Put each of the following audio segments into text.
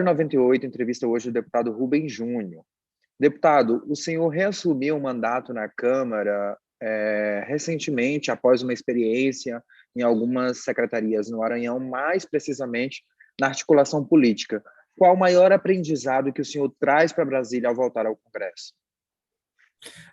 98 entrevista hoje o deputado Rubem Júnior. Deputado, o senhor reassumiu o mandato na Câmara recentemente, após uma experiência em algumas secretarias no Maranhão, mais precisamente na articulação política. Qual o maior aprendizado que o senhor traz para Brasília ao voltar ao Congresso?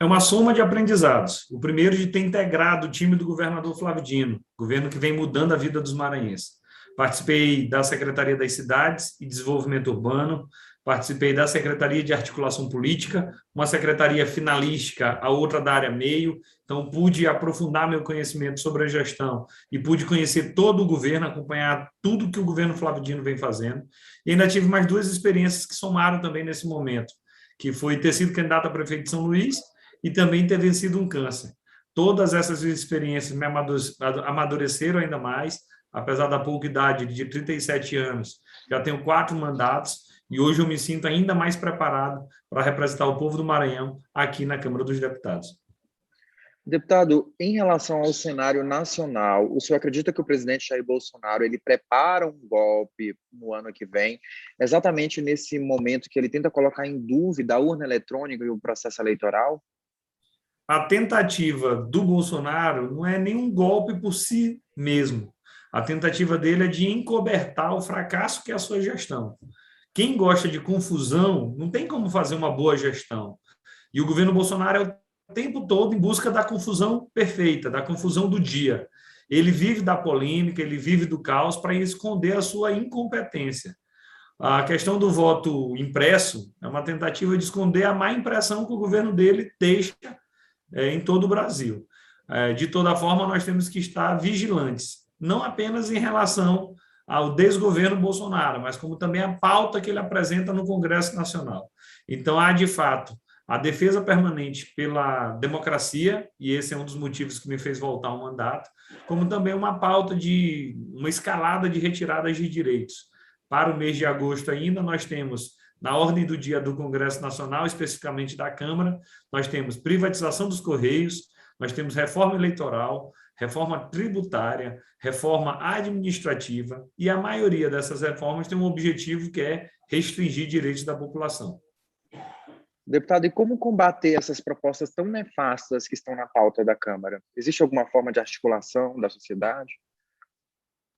É uma soma de aprendizados. O primeiro, de ter integrado o time do governador Flávio Dino, governo que vem mudando a vida dos maranhenses. Participei da Secretaria das Cidades e Desenvolvimento Urbano, participei da Secretaria de Articulação Política, uma secretaria finalística, a outra da área meio, então pude aprofundar meu conhecimento sobre a gestão e pude conhecer todo o governo, acompanhar tudo que o governo Flávio Dino vem fazendo. E ainda tive mais duas experiências que somaram também nesse momento, que foi ter sido candidato a prefeito de São Luís e também ter vencido um câncer. Todas essas experiências me amadureceram ainda mais, apesar da pouca idade, de 37 anos, já tenho 4 mandatos e hoje eu me sinto ainda mais preparado para representar o povo do Maranhão aqui na Câmara dos Deputados. Deputado, em relação ao cenário nacional, o senhor acredita que o presidente Jair Bolsonaro ele prepara um golpe no ano que vem, exatamente nesse momento que ele tenta colocar em dúvida a urna eletrônica e o processo eleitoral? A tentativa do Bolsonaro não é nenhum golpe por si mesmo. A tentativa dele é de encobertar o fracasso que é a sua gestão. Quem gosta de confusão não tem como fazer uma boa gestão. E o governo Bolsonaro é o tempo todo em busca da confusão perfeita, da confusão do dia. Ele vive da polêmica, ele vive do caos para esconder a sua incompetência. A questão do voto impresso é uma tentativa de esconder a má impressão que o governo dele deixa em todo o Brasil. De toda forma, nós temos que estar vigilantes, não apenas em relação ao desgoverno Bolsonaro, mas como também a pauta que ele apresenta no Congresso Nacional. Então, há, de fato, a defesa permanente pela democracia, e esse é um dos motivos que me fez voltar ao mandato, como também uma pauta de uma escalada de retiradas de direitos. Para o mês de agosto ainda, nós temos, na ordem do dia do Congresso Nacional, especificamente da Câmara, nós temos privatização dos Correios, nós temos reforma eleitoral, reforma tributária, reforma administrativa, e a maioria dessas reformas tem um objetivo que é restringir direitos da população. Deputado, e como combater essas propostas tão nefastas que estão na pauta da Câmara? Existe alguma forma de articulação da sociedade?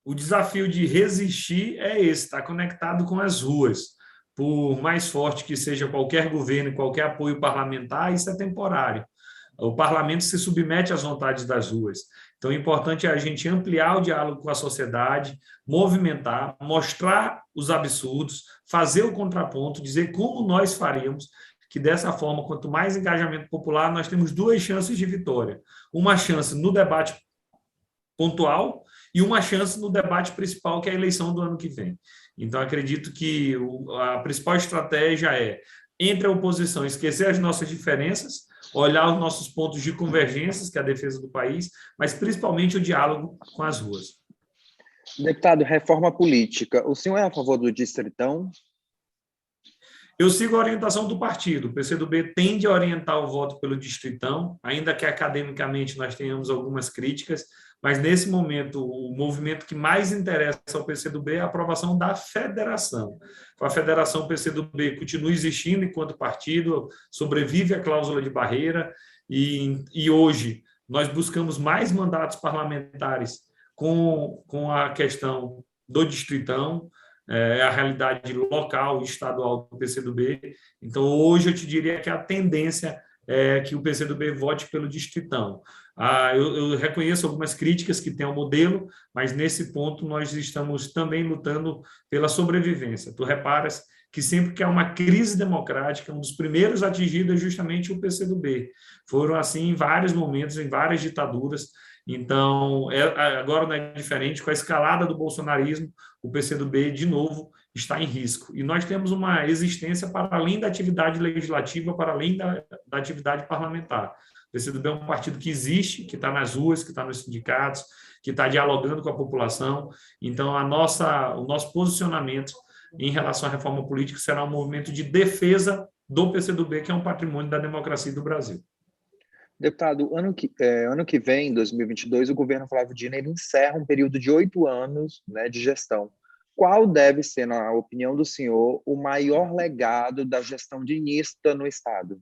O desafio de resistir é esse, estar conectado com as ruas. Por mais forte que seja qualquer governo e qualquer apoio parlamentar, isso é temporário. O parlamento se submete às vontades das ruas. Então, o importante é a gente ampliar o diálogo com a sociedade, movimentar, mostrar os absurdos, fazer o contraponto, dizer como nós faríamos, que dessa forma, quanto mais engajamento popular, nós temos 2 chances de vitória. Uma chance no debate pontual e uma chance no debate principal, que é a eleição do ano que vem. Então, acredito que a principal estratégia é, entre a oposição, esquecer as nossas diferenças, olhar os nossos pontos de convergência, que é a defesa do país, mas principalmente o diálogo com as ruas. Deputado, reforma política. O senhor é a favor do distritão? Eu sigo a orientação do partido. O PCdoB tende a orientar o voto pelo distritão, ainda que academicamente nós tenhamos algumas críticas, mas nesse momento o movimento que mais interessa ao PCdoB é a aprovação da federação. A federação PCdoB continua existindo enquanto partido, sobrevive a cláusula de barreira e hoje nós buscamos mais mandatos parlamentares com a questão do distritão, a realidade local e estadual do PCdoB. Então, hoje eu te diria que a tendência é que o PCdoB vote pelo distritão. Eu reconheço algumas críticas que tem ao modelo, mas nesse ponto nós estamos também lutando pela sobrevivência. Tu reparas que sempre que há uma crise democrática, um dos primeiros atingidos é justamente o PCdoB. Foram assim em vários momentos, em várias ditaduras. Então, agora não é diferente, com a escalada do bolsonarismo, o PCdoB, de novo, está em risco. E nós temos uma existência para além da atividade legislativa, para além da atividade parlamentar. O PCdoB é um partido que existe, que está nas ruas, que está nos sindicatos, que está dialogando com a população. Então, o nosso posicionamento em relação à reforma política será um movimento de defesa do PCdoB, que é um patrimônio da democracia do Brasil. Deputado, ano que vem, 2022, o governo Flávio Dino ele encerra um período de 8 anos, né, de gestão. qual deve ser, na opinião do senhor, o maior legado da gestão dinista no Estado?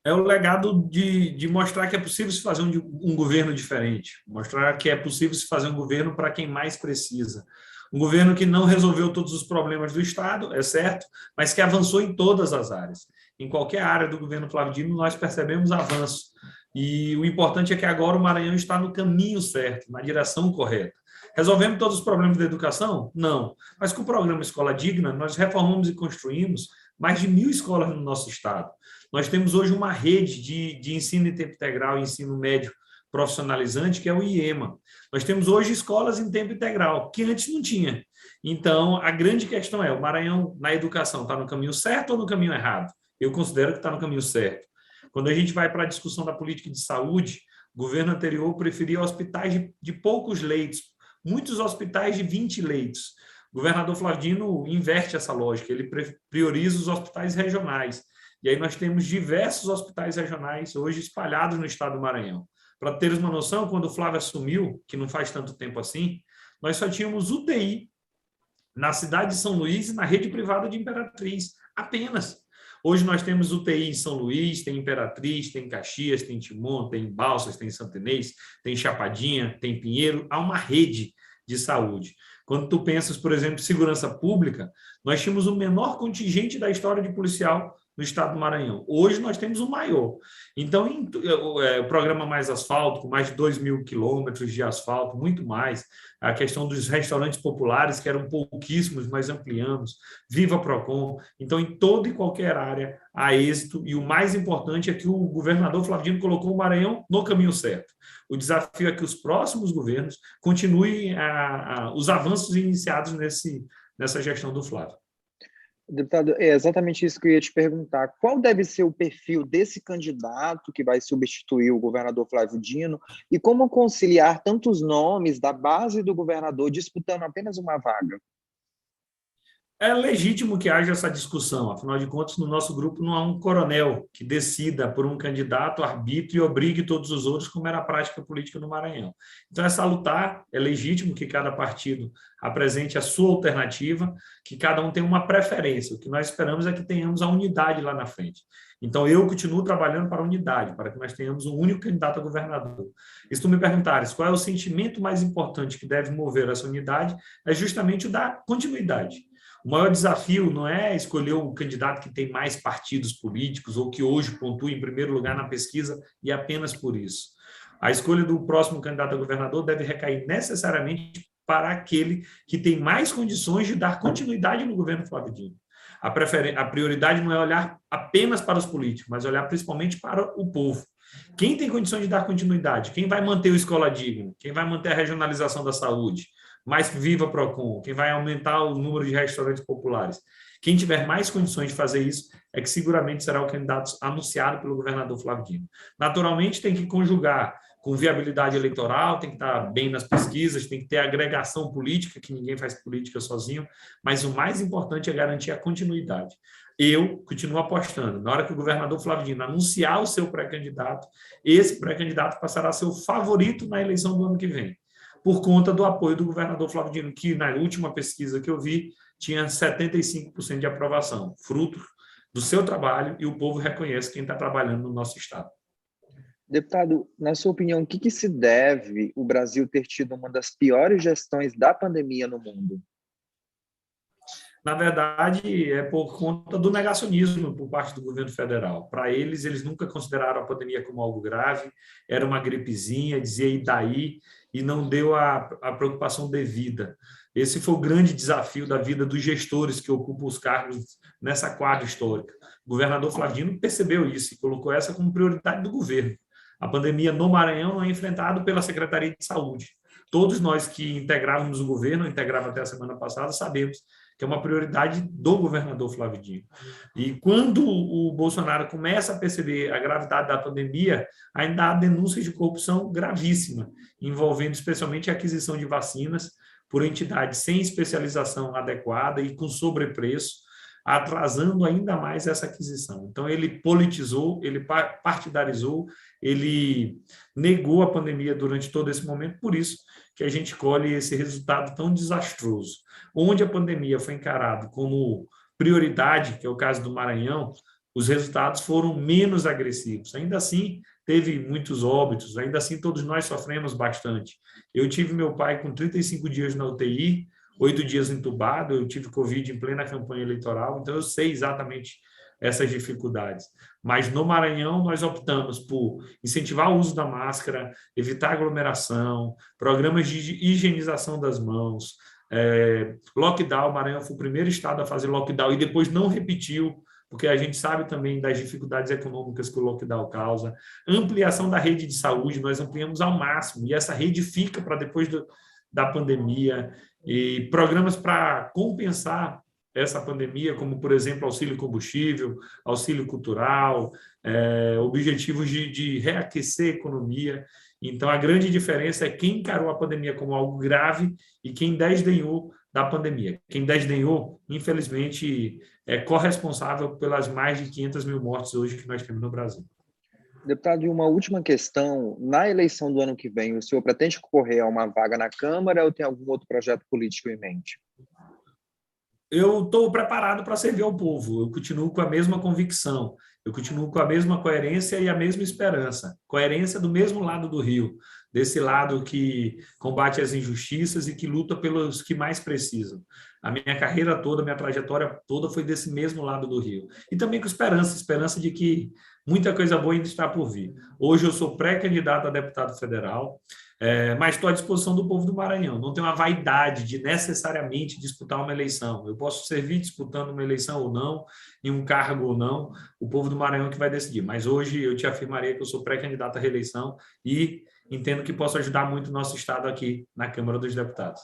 É o legado de mostrar que é possível se fazer um governo diferente, mostrar que é possível se fazer um governo para quem mais precisa. Um governo que não resolveu todos os problemas do Estado, é certo, mas que avançou em todas as áreas. Em qualquer área do governo Flávio Dino, nós percebemos avanço. E o importante é que agora o Maranhão está no caminho certo, na direção correta. Resolvemos todos os problemas da educação? Não. Mas com o programa Escola Digna, nós reformamos e construímos mais de 1.000 escolas no nosso estado. Nós temos hoje uma rede de ensino em tempo integral e ensino médio profissionalizante, que é o IEMA. Nós temos hoje escolas em tempo integral, que antes não tinha. Então, a grande questão é, o Maranhão, na educação, está no caminho certo ou no caminho errado? Eu considero que está no caminho certo. Quando a gente vai para a discussão da política de saúde, o governo anterior preferia hospitais de poucos leitos, muitos hospitais de 20 leitos. O governador Flávio Dino inverte essa lógica, ele prioriza os hospitais regionais. E aí nós temos diversos hospitais regionais hoje espalhados no estado do Maranhão. Para teres uma noção, quando o Flávio assumiu, que não faz tanto tempo assim, nós só tínhamos UTI na cidade de São Luís e na rede privada de Imperatriz, apenas. Hoje nós temos UTI em São Luís, tem Imperatriz, tem Caxias, tem Timon, tem Balsas, tem Santo Inês, tem Chapadinha, tem Pinheiro, há uma rede de saúde. Quando tu pensas, por exemplo, em segurança pública, nós tínhamos o menor contingente da história de policial no estado do Maranhão. Hoje nós temos o maior. Então, o programa Mais Asfalto, com mais de 2.000 quilômetros de asfalto, muito mais. A questão dos restaurantes populares, que eram pouquíssimos, mas ampliamos. Viva Procon. Então, em toda e qualquer área há êxito. E o mais importante é que o governador Flávio Dino colocou o Maranhão no caminho certo. O desafio é que os próximos governos continuem os avanços iniciados nessa gestão do Flávio. Deputado, é exatamente isso que eu ia te perguntar. Qual deve ser o perfil desse candidato que vai substituir o governador Flávio Dino e como conciliar tantos nomes da base do governador disputando apenas uma vaga? É legítimo que haja essa discussão, afinal de contas, no nosso grupo não há um coronel que decida por um candidato, arbitre e obrigue todos os outros, como era a prática política no Maranhão. Então, é salutar, é legítimo que cada partido apresente a sua alternativa, que cada um tenha uma preferência. O que nós esperamos é que tenhamos a unidade lá na frente. Então, eu continuo trabalhando para a unidade, para que nós tenhamos um único candidato a governador. E se tu me perguntares qual é o sentimento mais importante que deve mover essa unidade, é justamente o da continuidade. O maior desafio não é escolher o candidato que tem mais partidos políticos ou que hoje pontua em primeiro lugar na pesquisa e apenas por isso. A escolha do próximo candidato a governador deve recair necessariamente para aquele que tem mais condições de dar continuidade no governo Flávio Dino. A prioridade não é olhar apenas para os políticos, mas olhar principalmente para o povo. Quem tem condições de dar continuidade? Quem vai manter o Escola Digna? Quem vai manter a regionalização da saúde? Mais Viva Procon, quem vai aumentar o número de restaurantes populares. Quem tiver mais condições de fazer isso é que seguramente será o candidato anunciado pelo governador Flávio Dino. Naturalmente, tem que conjugar com viabilidade eleitoral, tem que estar bem nas pesquisas, tem que ter agregação política, que ninguém faz política sozinho, mas o mais importante é garantir a continuidade. Eu continuo apostando. Na hora que o governador Flávio Dino anunciar o seu pré-candidato, esse pré-candidato passará a ser o favorito na eleição do ano que vem, por conta do apoio do governador Flávio Dino, que na última pesquisa que eu vi, tinha 75% de aprovação, fruto do seu trabalho, e o povo reconhece quem está trabalhando no nosso estado. Deputado, na sua opinião, o que se deve o Brasil ter tido uma das piores gestões da pandemia no mundo? Na verdade, é por conta do negacionismo por parte do governo federal. Para eles, eles nunca consideraram a pandemia como algo grave, era uma gripezinha, dizia e daí, e não deu a preocupação devida. Esse foi o grande desafio da vida dos gestores que ocupam os cargos nessa quadra histórica. O governador Flávio Dino percebeu isso e colocou essa como prioridade do governo. A pandemia no Maranhão é enfrentada pela Secretaria de Saúde. Todos nós que integrávamos o governo, integrava até a semana passada, sabemos que é uma prioridade do governador Flávio Dino. E quando o Bolsonaro começa a perceber a gravidade da pandemia, ainda há denúncias de corrupção gravíssima, envolvendo especialmente a aquisição de vacinas por entidades sem especialização adequada e com sobrepreço, atrasando ainda mais essa aquisição. Então, ele politizou, ele partidarizou, ele negou a pandemia durante todo esse momento, por isso que a gente colhe esse resultado tão desastroso. Onde a pandemia foi encarada como prioridade, que é o caso do Maranhão, os resultados foram menos agressivos. Ainda assim, teve muitos óbitos, ainda assim todos nós sofremos bastante. Eu tive meu pai com 35 dias na UTI, 8 dias entubado, eu tive Covid em plena campanha eleitoral, então eu sei exatamente essas dificuldades. Mas no Maranhão nós optamos por incentivar o uso da máscara, evitar aglomeração, programas de higienização das mãos, lockdown. O Maranhão foi o primeiro estado a fazer lockdown e depois não repetiu, porque a gente sabe também das dificuldades econômicas que o lockdown causa. Ampliação da rede de saúde, nós ampliamos ao máximo, e essa rede fica para depois da pandemia, e programas para compensar essa pandemia, como, por exemplo, auxílio combustível, auxílio cultural, objetivos de reaquecer a economia. Então, a grande diferença é quem encarou a pandemia como algo grave e quem desdenhou da pandemia. Quem desdenhou, infelizmente, é corresponsável pelas mais de 500 mil mortes hoje que nós temos no Brasil. Deputado, e uma última questão. Na eleição do ano que vem, o senhor pretende concorrer a uma vaga na Câmara ou tem algum outro projeto político em mente? Eu estou preparado para servir ao povo, eu continuo com a mesma convicção, eu continuo com a mesma coerência e a mesma esperança. Coerência do mesmo lado do rio, desse lado que combate as injustiças e que luta pelos que mais precisam. A minha carreira toda, a minha trajetória toda foi desse mesmo lado do rio. E também com esperança de que muita coisa boa ainda está por vir. Hoje eu sou pré-candidato a deputado federal, mas estou à disposição do povo do Maranhão. Não tenho a vaidade de necessariamente disputar uma eleição. Eu posso servir disputando uma eleição ou não, em um cargo ou não, o povo do Maranhão que vai decidir. Mas hoje eu te afirmaria que eu sou pré-candidato à reeleição e entendo que posso ajudar muito o nosso Estado aqui na Câmara dos Deputados.